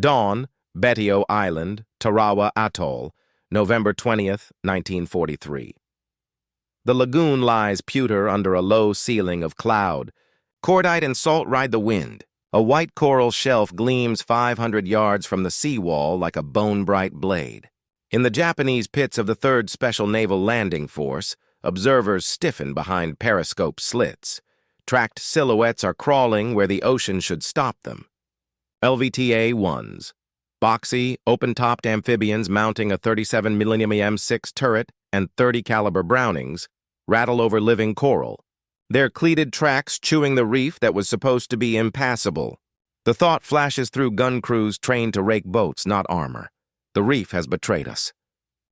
Dawn, Betio Island, Tarawa Atoll, November 20th, 1943. The lagoon lies pewter under a low ceiling of cloud. Cordite and salt ride the wind. A white coral shelf gleams 500 yards from the seawall like a bone-bright blade. In the Japanese pits of the 3rd Special Naval Landing Force, observers stiffen behind periscope slits. Tracked silhouettes are crawling where the ocean should stop them. LVTA-1s, boxy, open-topped amphibians mounting a 37mm M6 turret and 30 caliber Brownings, rattle over living coral, their cleated tracks chewing the reef that was supposed to be impassable. The thought flashes through gun crews trained to rake boats, not armor. The reef has betrayed us.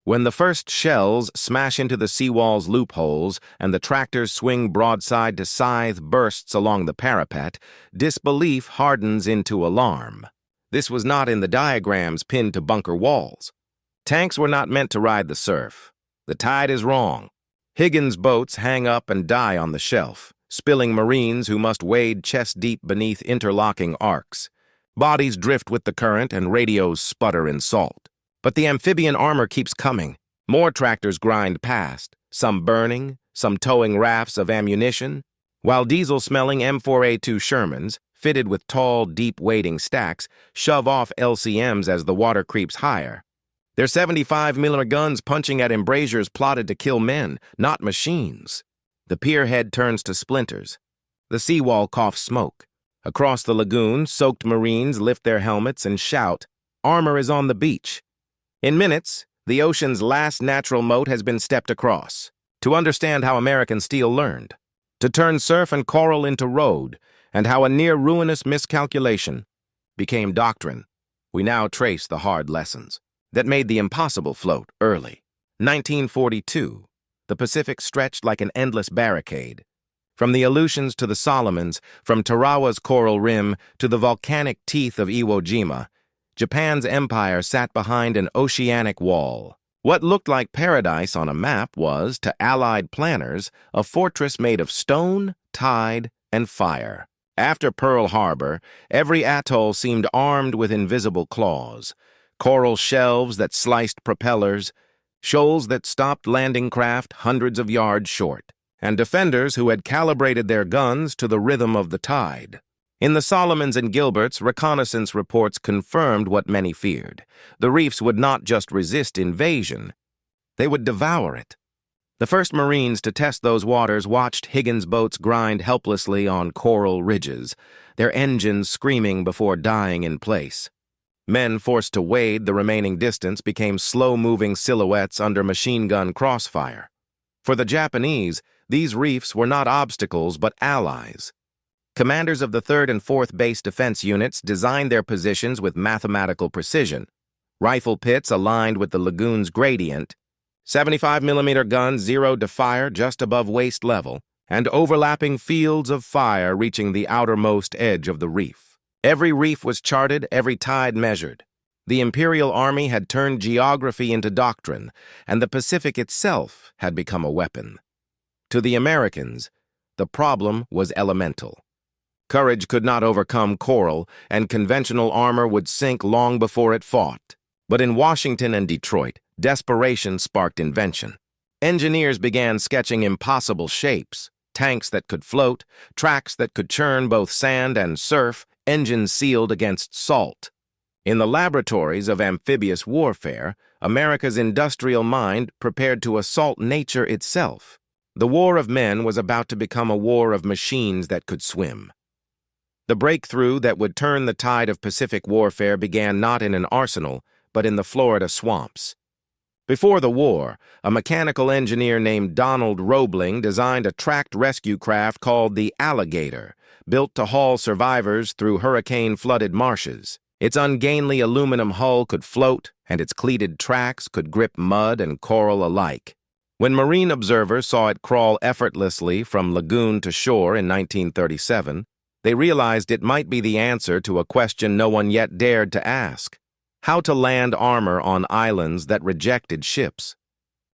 When the first shells smash into the seawall's loopholes and the tractors swing broadside to scythe bursts along the parapet, disbelief hardens into alarm. This was not in the diagrams pinned to bunker walls. Tanks were not meant to ride the surf. The tide is wrong. Higgins boats hang up and die on the shelf, spilling Marines who must wade chest-deep beneath interlocking arcs. Bodies drift with the current and radios sputter in salt. But the amphibian armor keeps coming. More tractors grind past, some burning, some towing rafts of ammunition, while diesel-smelling M4A2 Shermans, fitted with tall, deep-wading stacks, shove off LCMs as the water creeps higher. Their 75mm guns punching at embrasures plotted to kill men, not machines. The pierhead turns to splinters. The seawall coughs smoke. Across the lagoon, soaked Marines lift their helmets and shout, "Armor is on the beach." In minutes, the ocean's last natural moat has been stepped across. To understand how American steel learned, to turn surf and coral into road, and how a near-ruinous miscalculation became doctrine, we now trace the hard lessons that made the impossible float early. 1942, the Pacific stretched like an endless barricade. From the Aleutians to the Solomons, from Tarawa's coral rim to the volcanic teeth of Iwo Jima, Japan's empire sat behind an oceanic wall. What looked like paradise on a map was, to Allied planners, a fortress made of stone, tide, and fire. After Pearl Harbor, every atoll seemed armed with invisible claws. Coral shelves that sliced propellers, shoals that stopped landing craft hundreds of yards short, and defenders who had calibrated their guns to the rhythm of the tide. In the Solomons and Gilberts, reconnaissance reports confirmed what many feared. The reefs would not just resist invasion, they would devour it. The first Marines to test those waters watched Higgins boats grind helplessly on coral ridges, their engines screaming before dying in place. Men forced to wade the remaining distance became slow-moving silhouettes under machine gun crossfire. For the Japanese, these reefs were not obstacles but allies. Commanders of the 3rd and 4th Base Defense Units designed their positions with mathematical precision. Rifle pits aligned with the lagoon's gradient, 75mm guns zeroed to fire just above waist level, and overlapping fields of fire reaching the outermost edge of the reef. Every reef was charted, every tide measured. The Imperial Army had turned geography into doctrine, and the Pacific itself had become a weapon. To the Americans, the problem was elemental. Courage could not overcome coral, and conventional armor would sink long before it fought. But in Washington and Detroit, desperation sparked invention. Engineers began sketching impossible shapes, tanks that could float, tracks that could churn both sand and surf, engines sealed against salt. In the laboratories of amphibious warfare, America's industrial mind prepared to assault nature itself. The war of men was about to become a war of machines that could swim. The breakthrough that would turn the tide of Pacific warfare began not in an arsenal, but in the Florida swamps. Before the war, a mechanical engineer named Donald Roebling designed a tracked rescue craft called the Alligator, built to haul survivors through hurricane-flooded marshes. Its ungainly aluminum hull could float, and its cleated tracks could grip mud and coral alike. When marine observers saw it crawl effortlessly from lagoon to shore in 1937, they realized it might be the answer to a question no one yet dared to ask: how to land armor on islands that rejected ships.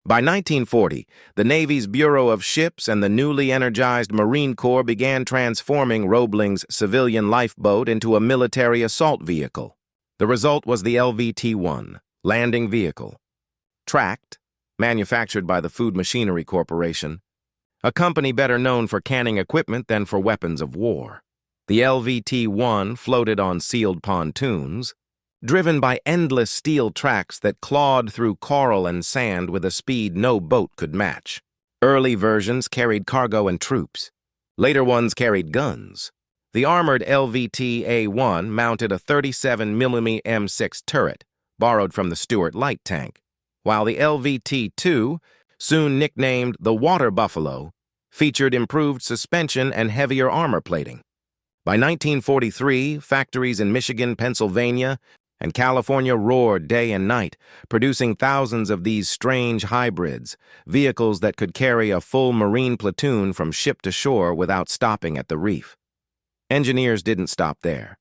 By 1940, the Navy's Bureau of Ships and the newly energized Marine Corps began transforming Roebling's civilian lifeboat into a military assault vehicle. The result was the LVT-1, landing vehicle. Tracked, manufactured by the Food Machinery Corporation, a company better known for canning equipment than for weapons of war. The LVT-1 floated on sealed pontoons, driven by endless steel tracks that clawed through coral and sand with a speed no boat could match. Early versions carried cargo and troops. Later ones carried guns. The armored LVT-A1 mounted a 37mm M6 turret, borrowed from the Stuart light tank, while the LVT-2, soon nicknamed the Water Buffalo, featured improved suspension and heavier armor plating. By 1943, factories in Michigan, Pennsylvania, and California roared day and night, producing thousands of these strange hybrids, vehicles that could carry a full Marine platoon from ship to shore without stopping at the reef. Engineers didn't stop there.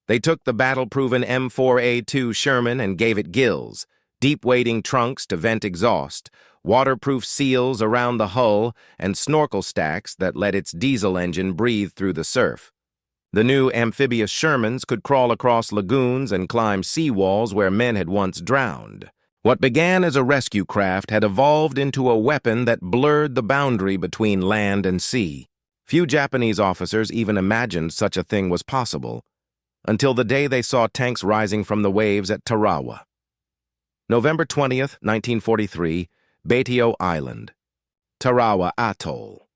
They took the battle-proven M4A2 Sherman and gave it gills, deep-wading trunks to vent exhaust, waterproof seals around the hull, and snorkel stacks that let its diesel engine breathe through the surf. The new amphibious Shermans could crawl across lagoons and climb seawalls where men had once drowned. What began as a rescue craft had evolved into a weapon that blurred the boundary between land and sea. Few Japanese officers even imagined such a thing was possible, until the day they saw tanks rising from the waves at Tarawa. November 20th, 1943, Betio Island, Tarawa Atoll.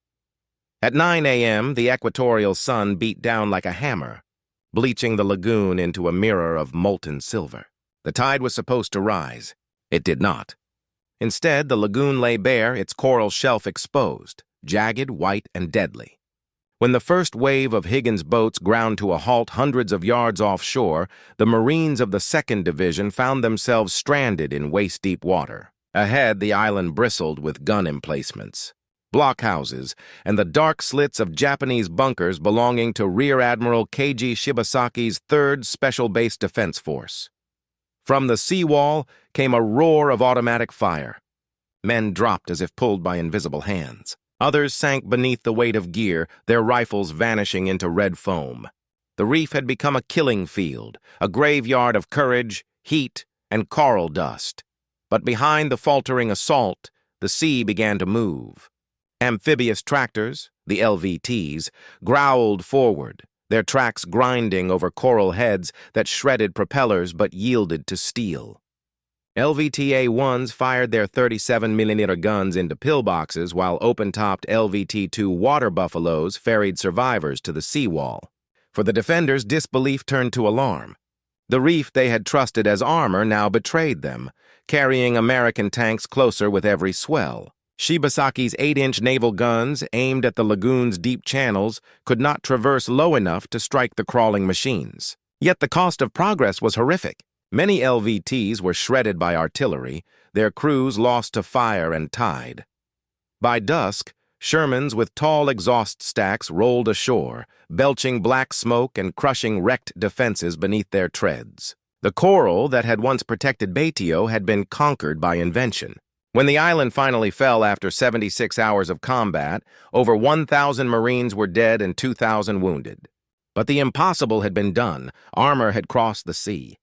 At 9 a.m., the equatorial sun beat down like a hammer, bleaching the lagoon into a mirror of molten silver. The tide was supposed to rise. It did not. Instead, the lagoon lay bare, its coral shelf exposed, jagged, white, and deadly. When the first wave of Higgins boats ground to a halt hundreds of yards offshore, the Marines of the 2nd Division found themselves stranded in waist-deep water. Ahead, the island bristled with gun emplacements, blockhouses, and the dark slits of Japanese bunkers belonging to Rear Admiral Keiji Shibasaki's 3rd Special Base Defense Force. From the seawall came a roar of automatic fire. Men dropped as if pulled by invisible hands. Others sank beneath the weight of gear, their rifles vanishing into red foam. The reef had become a killing field, a graveyard of courage, heat, and coral dust. But behind the faltering assault, the sea began to move. Amphibious tractors, the LVTs, growled forward, their tracks grinding over coral heads that shredded propellers but yielded to steel. LVT-A1s fired their 37mm guns into pillboxes while open-topped LVT-2 water buffaloes ferried survivors to the seawall. For the defenders, disbelief turned to alarm. The reef they had trusted as armor now betrayed them, carrying American tanks closer with every swell. Shibasaki's 8-inch naval guns, aimed at the lagoon's deep channels, could not traverse low enough to strike the crawling machines. Yet the cost of progress was horrific. Many LVTs were shredded by artillery, their crews lost to fire and tide. By dusk, Shermans with tall exhaust stacks rolled ashore, belching black smoke and crushing wrecked defenses beneath their treads. The coral that had once protected Betio had been conquered by invention. When the island finally fell after 76 hours of combat, over 1,000 Marines were dead and 2,000 wounded. But the impossible had been done. Armor had crossed the sea.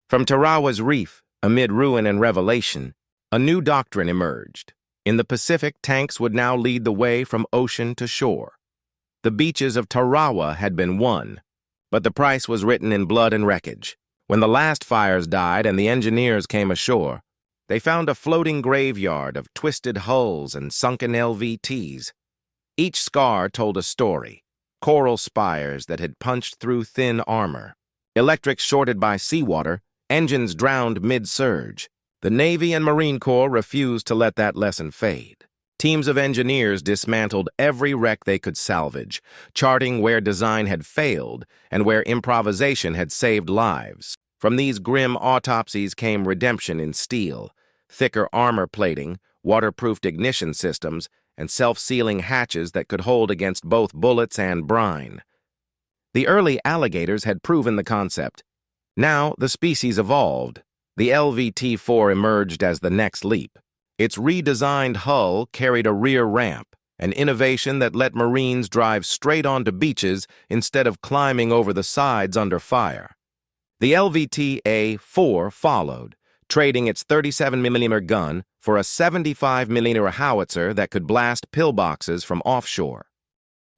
From Tarawa's reef, amid ruin and revelation, a new doctrine emerged. In the Pacific, tanks would now lead the way from ocean to shore. The beaches of Tarawa had been won, but the price was written in blood and wreckage. When the last fires died and the engineers came ashore, they found a floating graveyard of twisted hulls and sunken LVTs. Each scar told a story, coral spires that had punched through thin armor, electrics shorted by seawater, engines drowned mid-surge. The Navy and Marine Corps refused to let that lesson fade. Teams of engineers dismantled every wreck they could salvage, charting where design had failed and where improvisation had saved lives. From these grim autopsies came redemption in steel, thicker armor plating, waterproofed ignition systems, and self-sealing hatches that could hold against both bullets and brine. The early alligators had proven the concept. Now the species evolved. The LVT-4 emerged as the next leap. Its redesigned hull carried a rear ramp, an innovation that let Marines drive straight onto beaches instead of climbing over the sides under fire. The LVTA-4 followed, trading its 37mm gun for a 75mm howitzer that could blast pillboxes from offshore.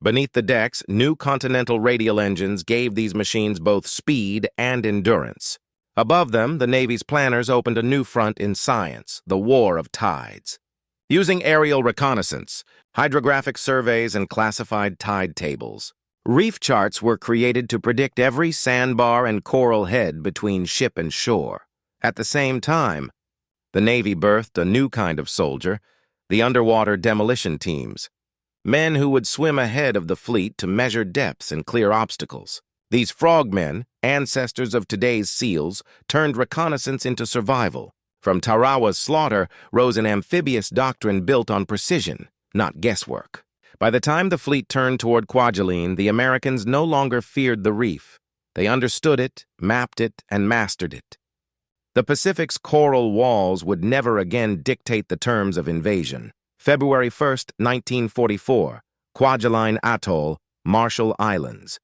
Beneath the decks, new Continental radial engines gave these machines both speed and endurance. Above them, the Navy's planners opened a new front in science, the War of Tides. Using aerial reconnaissance, hydrographic surveys, and classified tide tables, reef charts were created to predict every sandbar and coral head between ship and shore. At the same time, the Navy birthed a new kind of soldier, the underwater demolition teams. Men who would swim ahead of the fleet to measure depths and clear obstacles. These frogmen, ancestors of today's SEALs, turned reconnaissance into survival. From Tarawa's slaughter rose an amphibious doctrine built on precision, not guesswork. By the time the fleet turned toward Kwajalein, the Americans no longer feared the reef. They understood it, mapped it, and mastered it. The Pacific's coral walls would never again dictate the terms of invasion. February 1, 1944, Kwajalein Atoll, Marshall Islands.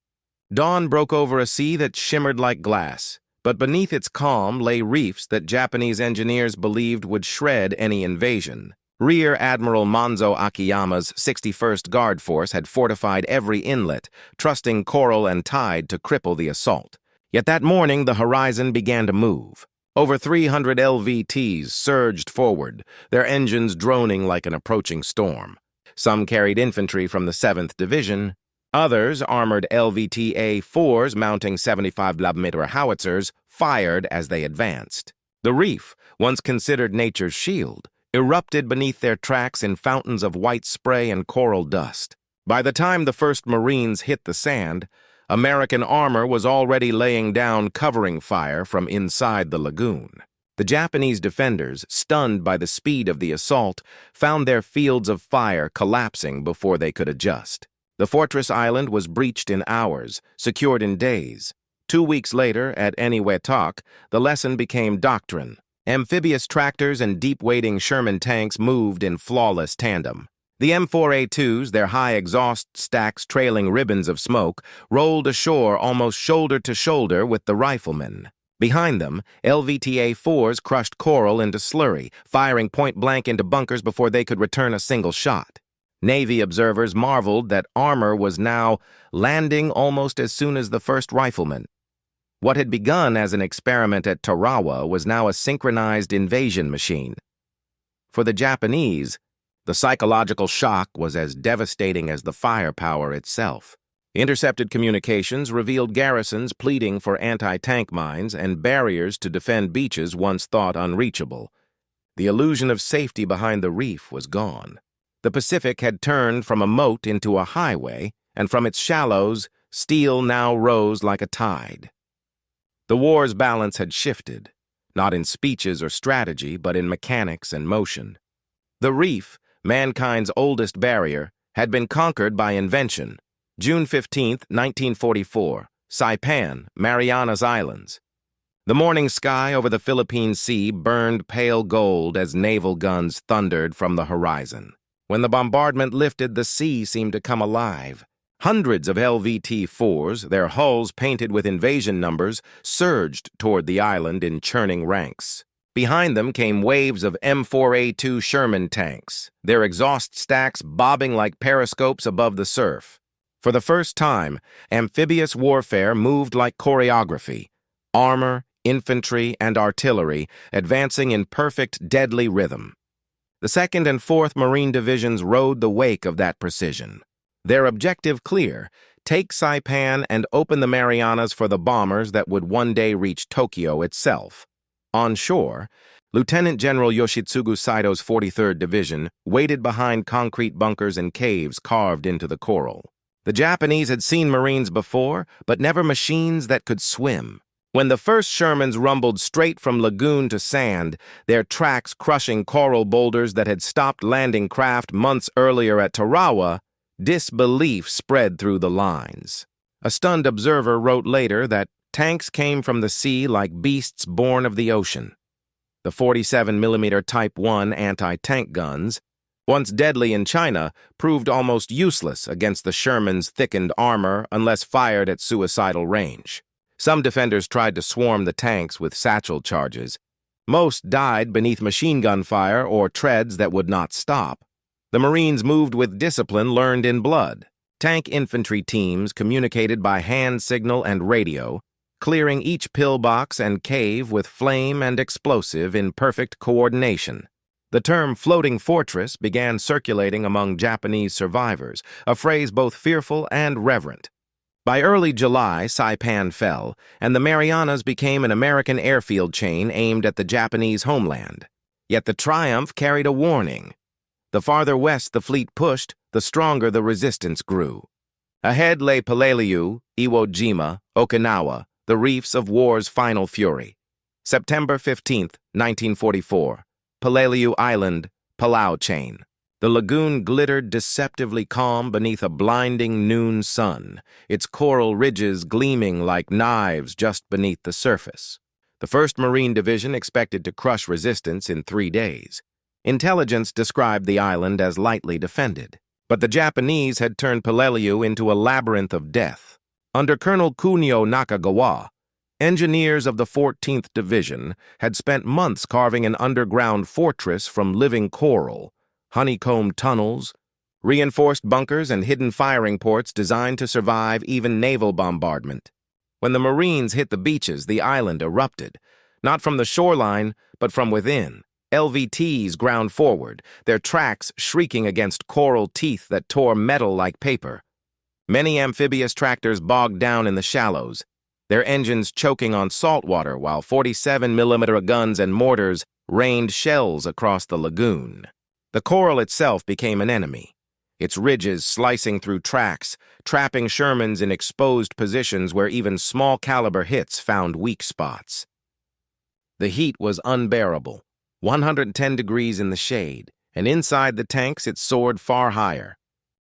Dawn broke over a sea that shimmered like glass, but beneath its calm lay reefs that Japanese engineers believed would shred any invasion. Rear Admiral Manzo Akiyama's 61st Guard Force had fortified every inlet, trusting coral and tide to cripple the assault. Yet that morning the horizon began to move. Over 300 LVTs surged forward, their engines droning like an approaching storm. Some carried infantry from the 7th Division. Others, armored LVTA-4s mounting 75mm howitzers, fired as they advanced. The reef, once considered nature's shield, erupted beneath their tracks in fountains of white spray and coral dust. By the time the first Marines hit the sand, American armor was already laying down covering fire from inside the lagoon. The Japanese defenders, stunned by the speed of the assault, found their fields of fire collapsing before they could adjust. The fortress island was breached in hours, secured in days. 2 weeks later, at Iwo Jima, the lesson became doctrine. Amphibious tractors and deep-wading Sherman tanks moved in flawless tandem. The M4A2s, their high exhaust stacks trailing ribbons of smoke, rolled ashore almost shoulder to shoulder with the riflemen. Behind them, LVTA-4s crushed coral into slurry, firing point-blank into bunkers before they could return a single shot. Navy observers marveled that armor was now landing almost as soon as the first riflemen. What had begun as an experiment at Tarawa was now a synchronized invasion machine. For the Japanese, the psychological shock was as devastating as the firepower itself. Intercepted communications revealed garrisons pleading for anti-tank mines and barriers to defend beaches once thought unreachable. The illusion of safety behind the reef was gone. The Pacific had turned from a moat into a highway, and from its shallows, steel now rose like a tide. The war's balance had shifted, not in speeches or strategy, but in mechanics and motion. The reef, mankind's oldest barrier, had been conquered by invention. June 15, 1944, Saipan, Marianas Islands. The morning sky over the Philippine Sea burned pale gold as naval guns thundered from the horizon. When the bombardment lifted, the sea seemed to come alive. Hundreds of LVT-4s, their hulls painted with invasion numbers, surged toward the island in churning ranks. Behind them came waves of M4A2 Sherman tanks, their exhaust stacks bobbing like periscopes above the surf. For the first time, amphibious warfare moved like choreography, armor, infantry, and artillery advancing in perfect, deadly rhythm. The 2nd and 4th Marine Divisions rode the wake of that precision. Their objective clear: take Saipan and open the Marianas for the bombers that would one day reach Tokyo itself. On shore, Lieutenant General Yoshitsugu Saito's 43rd Division waited behind concrete bunkers and caves carved into the coral. The Japanese had seen Marines before, but never machines that could swim. When the first Shermans rumbled straight from lagoon to sand, their tracks crushing coral boulders that had stopped landing craft months earlier at Tarawa, disbelief spread through the lines. A stunned observer wrote later that tanks came from the sea like beasts born of the ocean. The 47mm Type 1 anti-tank guns, once deadly in China, proved almost useless against the Sherman's thickened armor unless fired at suicidal range. Some defenders tried to swarm the tanks with satchel charges. Most died beneath machine gun fire or treads that would not stop. The Marines moved with discipline learned in blood. Tank infantry teams communicated by hand signal and radio, clearing each pillbox and cave with flame and explosive in perfect coordination. The term floating fortress began circulating among Japanese survivors, a phrase both fearful and reverent. By early July, Saipan fell, and the Marianas became an American airfield chain aimed at the Japanese homeland. Yet the triumph carried a warning. The farther west the fleet pushed, the stronger the resistance grew. Ahead lay Peleliu, Iwo Jima, Okinawa, the reefs of war's final fury. September 15, 1944, Peleliu Island, Palau Chain. The lagoon glittered deceptively calm beneath a blinding noon sun, its coral ridges gleaming like knives just beneath the surface. The 1st Marine Division expected to crush resistance in 3 days. Intelligence described the island as lightly defended, but the Japanese had turned Peleliu into a labyrinth of death. Under Colonel Kunio Nakagawa, engineers of the 14th Division had spent months carving an underground fortress from living coral, honeycombed tunnels, reinforced bunkers, and hidden firing ports designed to survive even naval bombardment. When the Marines hit the beaches, the island erupted, not from the shoreline, but from within. LVTs ground forward, their tracks shrieking against coral teeth that tore metal like paper. Many amphibious tractors bogged down in the shallows, their engines choking on salt water while 47mm guns and mortars rained shells across the lagoon. The coral itself became an enemy, its ridges slicing through tracks, trapping Shermans in exposed positions where even small-caliber hits found weak spots. The heat was unbearable, 110 degrees in the shade, and inside the tanks it soared far higher.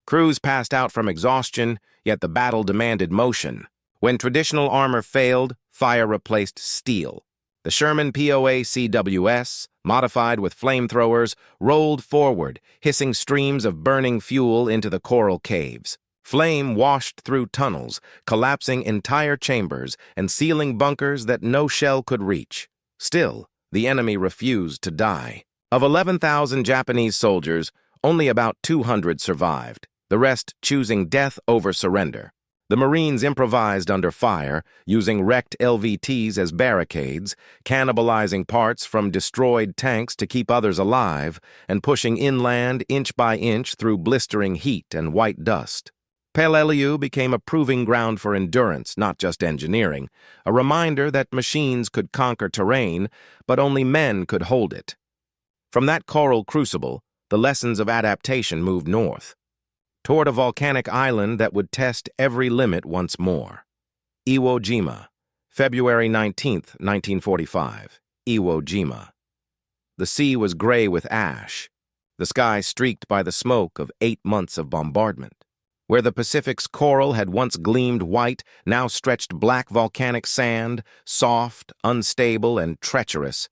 Crews passed out from exhaustion, yet the battle demanded motion. When traditional armor failed, fire replaced steel. The Sherman POA-CWS, modified with flamethrowers, rolled forward, hissing streams of burning fuel into the coral caves. Flame washed through tunnels, collapsing entire chambers and sealing bunkers that no shell could reach. Still, the enemy refused to die. Of 11,000 Japanese soldiers, only about 200 survived, the rest choosing death over surrender. The Marines improvised under fire, using wrecked LVTs as barricades, cannibalizing parts from destroyed tanks to keep others alive, and pushing inland inch by inch through blistering heat and white dust. Peleliu became a proving ground for endurance, not just engineering, a reminder that machines could conquer terrain, but only men could hold it. From that coral crucible, the lessons of adaptation moved north, toward a volcanic island that would test every limit once more. Iwo Jima, February 19, 1945. Iwo Jima. The sea was gray with ash, the sky streaked by the smoke of 8 months of bombardment. Where the Pacific's coral had once gleamed white, now stretched black volcanic sand, soft, unstable, and treacherous.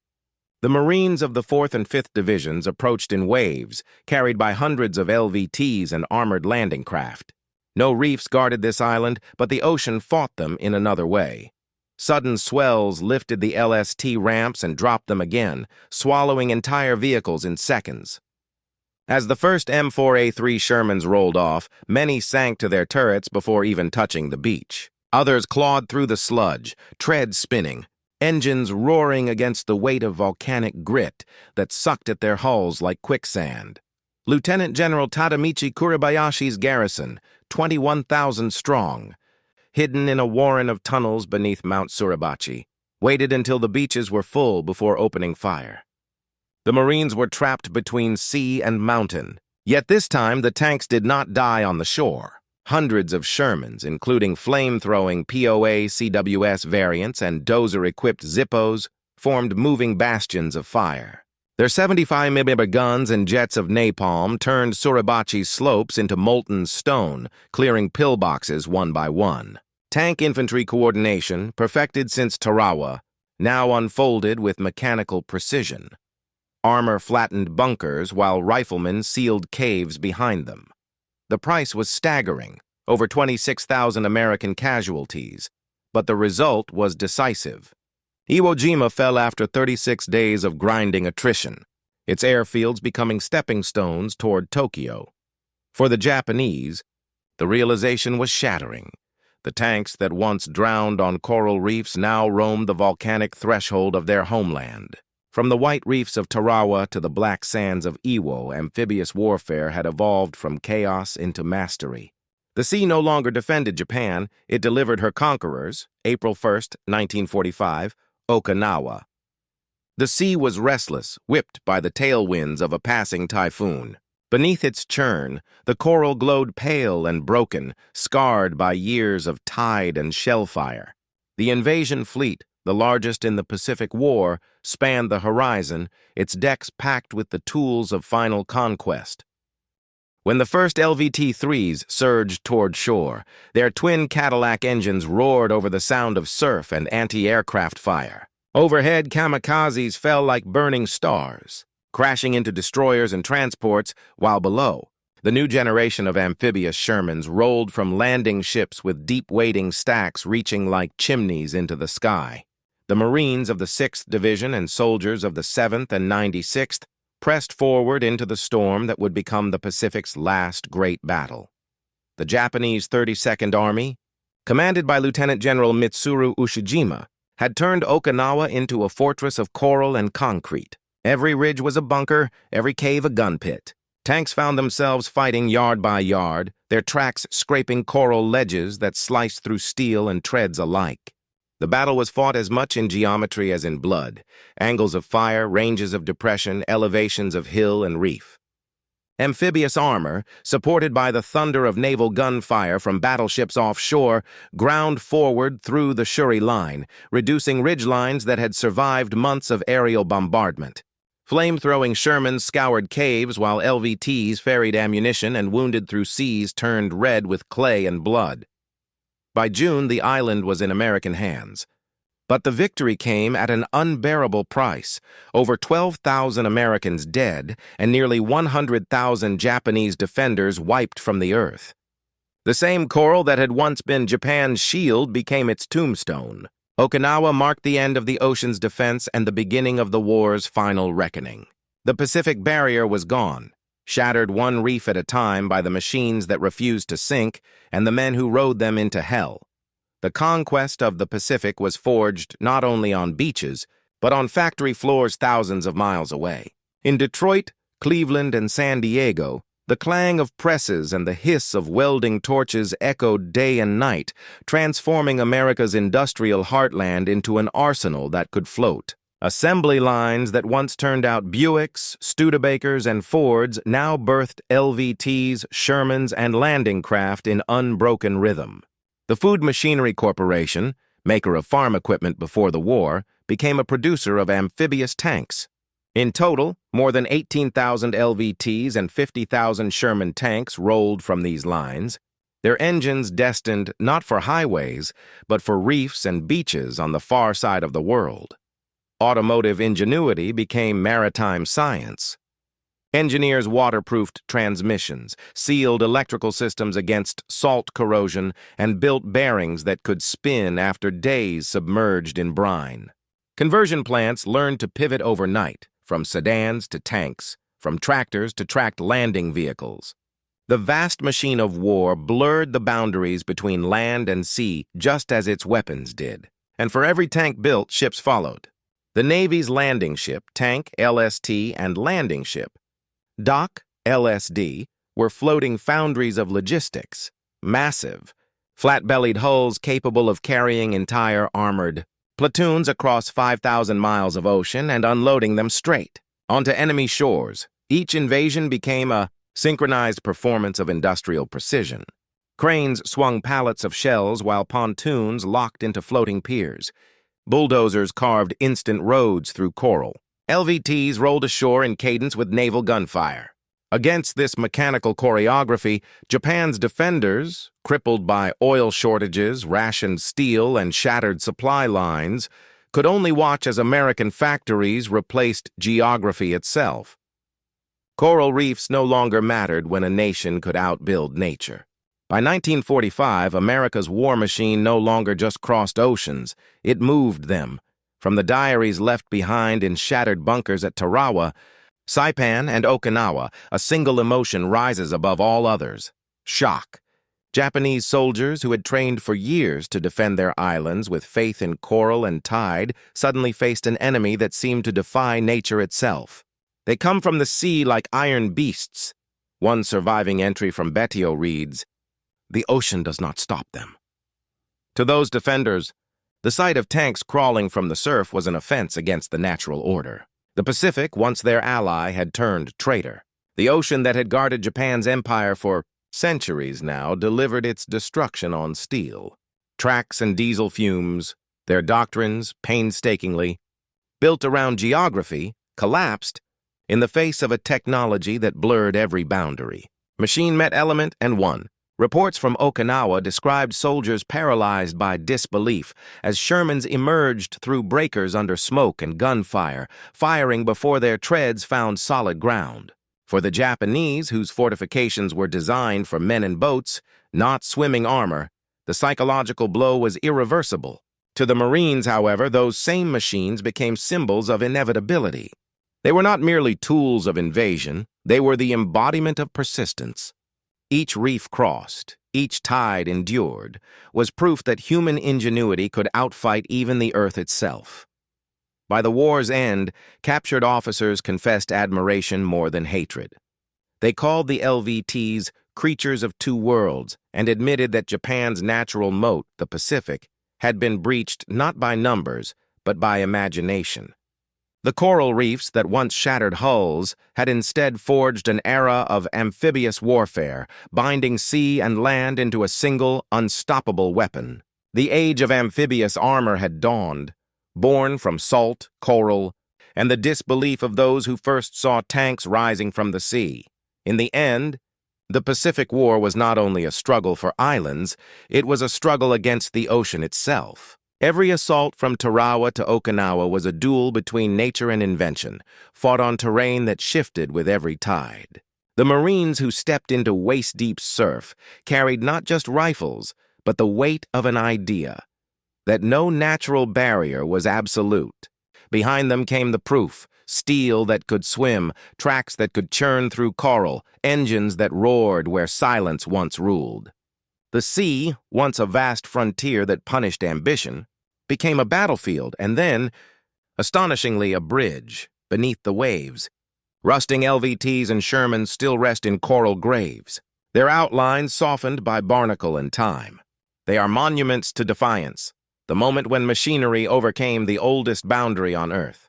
The Marines of the 4th and 5th Divisions approached in waves, carried by hundreds of LVTs and armored landing craft. No reefs guarded this island, but the ocean fought them in another way. Sudden swells lifted the LST ramps and dropped them again, swallowing entire vehicles in seconds. As the first M4A2 Shermans rolled off, many sank to their turrets before even touching the beach. Others clawed through the sludge, treads spinning, engines roaring against the weight of volcanic grit that sucked at their hulls like quicksand. Lieutenant General Tadamichi Kuribayashi's garrison, 21,000 strong, hidden in a warren of tunnels beneath Mount Suribachi, waited until the beaches were full before opening fire. The Marines were trapped between sea and mountain, yet this time the tanks did not die on the shore. Hundreds of Shermans, including flame-throwing POA-CWS variants and dozer-equipped Zippos, formed moving bastions of fire. Their 75mm guns and jets of napalm turned Suribachi's slopes into molten stone, clearing pillboxes one by one. Tank infantry coordination, perfected since Tarawa, now unfolded with mechanical precision. Armor flattened bunkers while riflemen sealed caves behind them. The price was staggering, over 26,000 American casualties, but the result was decisive. Iwo Jima fell after 36 days of grinding attrition, its airfields becoming stepping stones toward Tokyo. For the Japanese, the realization was shattering. The tanks that once drowned on coral reefs now roamed the volcanic threshold of their homeland. From the white reefs of Tarawa to the black sands of Iwo, amphibious warfare had evolved from chaos into mastery. The sea no longer defended Japan, it delivered her conquerors, April 1st, 1945, Okinawa. The sea was restless, whipped by the tailwinds of a passing typhoon. Beneath its churn, the coral glowed pale and broken, scarred by years of tide and shellfire. The invasion fleet, the largest in the Pacific War, spanned the horizon, its decks packed with the tools of final conquest. When the first LVT-3s surged toward shore, their twin Cadillac engines roared over the sound of surf and anti-aircraft fire. Overhead, kamikazes fell like burning stars, crashing into destroyers and transports, while below, the new generation of amphibious Shermans rolled from landing ships with deep-wading stacks reaching like chimneys into the sky. The Marines of the 6th Division and soldiers of the 7th and 96th pressed forward into the storm that would become the Pacific's last great battle. The Japanese 32nd Army, commanded by Lieutenant General Mitsuru Ushijima, had turned Okinawa into a fortress of coral and concrete. Every ridge was a bunker, every cave a gun pit. Tanks found themselves fighting yard by yard, their tracks scraping coral ledges that sliced through steel and treads alike. The battle was fought as much in geometry as in blood, angles of fire, ranges of depression, elevations of hill and reef. Amphibious armor, supported by the thunder of naval gunfire from battleships offshore, ground forward through the Shuri line, reducing ridgelines that had survived months of aerial bombardment. Flame-throwing Shermans scoured caves while LVTs ferried ammunition and wounded through seas turned red with clay and blood. By June, the island was in American hands. But the victory came at an unbearable price. Over 12,000 Americans dead and nearly 100,000 Japanese defenders wiped from the earth. The same coral that had once been Japan's shield became its tombstone. Okinawa marked the end of the ocean's defense and the beginning of the war's final reckoning. The Pacific barrier was gone, shattered one reef at a time by the machines that refused to sink and the men who rode them into hell. The conquest of the Pacific was forged not only on beaches, but on factory floors thousands of miles away. In Detroit, Cleveland, and San Diego, the clang of presses and the hiss of welding torches echoed day and night, transforming America's industrial heartland into an arsenal that could float. Assembly lines that once turned out Buicks, Studebakers, and Fords now birthed LVTs, Shermans, and landing craft in unbroken rhythm. The Food Machinery Corporation, maker of farm equipment before the war, became a producer of amphibious tanks. In total, more than 18,000 LVTs and 50,000 Sherman tanks rolled from these lines, their engines destined not for highways, but for reefs and beaches on the far side of the world. Automotive ingenuity became maritime science. Engineers waterproofed transmissions, sealed electrical systems against salt corrosion, and built bearings that could spin after days submerged in brine. Conversion plants learned to pivot overnight, from sedans to tanks, from tractors to tracked landing vehicles. The vast machine of war blurred the boundaries between land and sea just as its weapons did. And for every tank built, ships followed. The Navy's landing ship, tank, LST, and landing ship, dock, LSD, were floating foundries of logistics, massive, flat-bellied hulls capable of carrying entire armored platoons across 5,000 miles of ocean and unloading them straight onto enemy shores. Each invasion became a synchronized performance of industrial precision. Cranes swung pallets of shells while pontoons locked into floating piers. Bulldozers carved instant roads through coral. LVTs rolled ashore in cadence with naval gunfire. Against this mechanical choreography, Japan's defenders, crippled by oil shortages, rationed steel, and shattered supply lines, could only watch as American factories replaced geography itself. Coral reefs no longer mattered when a nation could outbuild nature. By 1945, America's war machine no longer just crossed oceans, it moved them. From the diaries left behind in shattered bunkers at Tarawa, Saipan, and Okinawa, a single emotion rises above all others: shock. Japanese soldiers who had trained for years to defend their islands with faith in coral and tide suddenly faced an enemy that seemed to defy nature itself. They come from the sea like iron beasts. One surviving entry from Betio reads, "The ocean does not stop them." To those defenders, the sight of tanks crawling from the surf was an offense against the natural order. The Pacific, once their ally, had turned traitor. The ocean that had guarded Japan's empire for centuries now delivered its destruction on steel. Tracks and diesel fumes, their doctrines, painstakingly built around geography, collapsed in the face of a technology that blurred every boundary. Machine met element and won. Reports from Okinawa described soldiers paralyzed by disbelief as Shermans emerged through breakers under smoke and gunfire, firing before their treads found solid ground. For the Japanese, whose fortifications were designed for men in boats, not swimming armor, the psychological blow was irreversible. To the Marines, however, those same machines became symbols of inevitability. They were not merely tools of invasion, they were the embodiment of persistence. Each reef crossed, each tide endured, was proof that human ingenuity could outfight even the earth itself. By the war's end, captured officers confessed admiration more than hatred. They called the LVTs creatures of two worlds and admitted that Japan's natural moat, the Pacific, had been breached not by numbers, but by imagination. The coral reefs that once shattered hulls had instead forged an era of amphibious warfare, binding sea and land into a single, unstoppable weapon. The age of amphibious armor had dawned, born from salt, coral, and the disbelief of those who first saw tanks rising from the sea. In the end, the Pacific War was not only a struggle for islands, it was a struggle against the ocean itself. Every assault from Tarawa to Okinawa was a duel between nature and invention, fought on terrain that shifted with every tide. The Marines who stepped into waist-deep surf carried not just rifles, but the weight of an idea: that no natural barrier was absolute. Behind them came the proof: steel that could swim, tracks that could churn through coral, engines that roared where silence once ruled. The sea, once a vast frontier that punished ambition, became a battlefield and then, astonishingly, a bridge beneath the waves. Rusting LVTs and Shermans still rest in coral graves, their outlines softened by barnacle and time. They are monuments to defiance, the moment when machinery overcame the oldest boundary on Earth.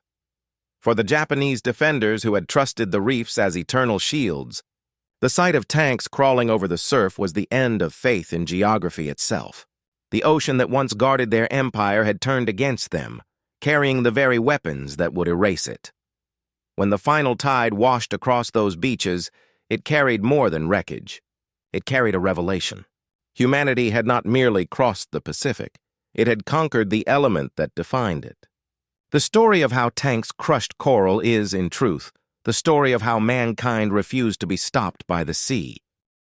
For the Japanese defenders who had trusted the reefs as eternal shields, the sight of tanks crawling over the surf was the end of faith in geography itself. The ocean that once guarded their empire had turned against them, carrying the very weapons that would erase it. When the final tide washed across those beaches, it carried more than wreckage. It carried a revelation. Humanity had not merely crossed the Pacific, it had conquered the element that defined it. The story of how tanks crushed coral is, in truth, the story of how mankind refused to be stopped by the sea.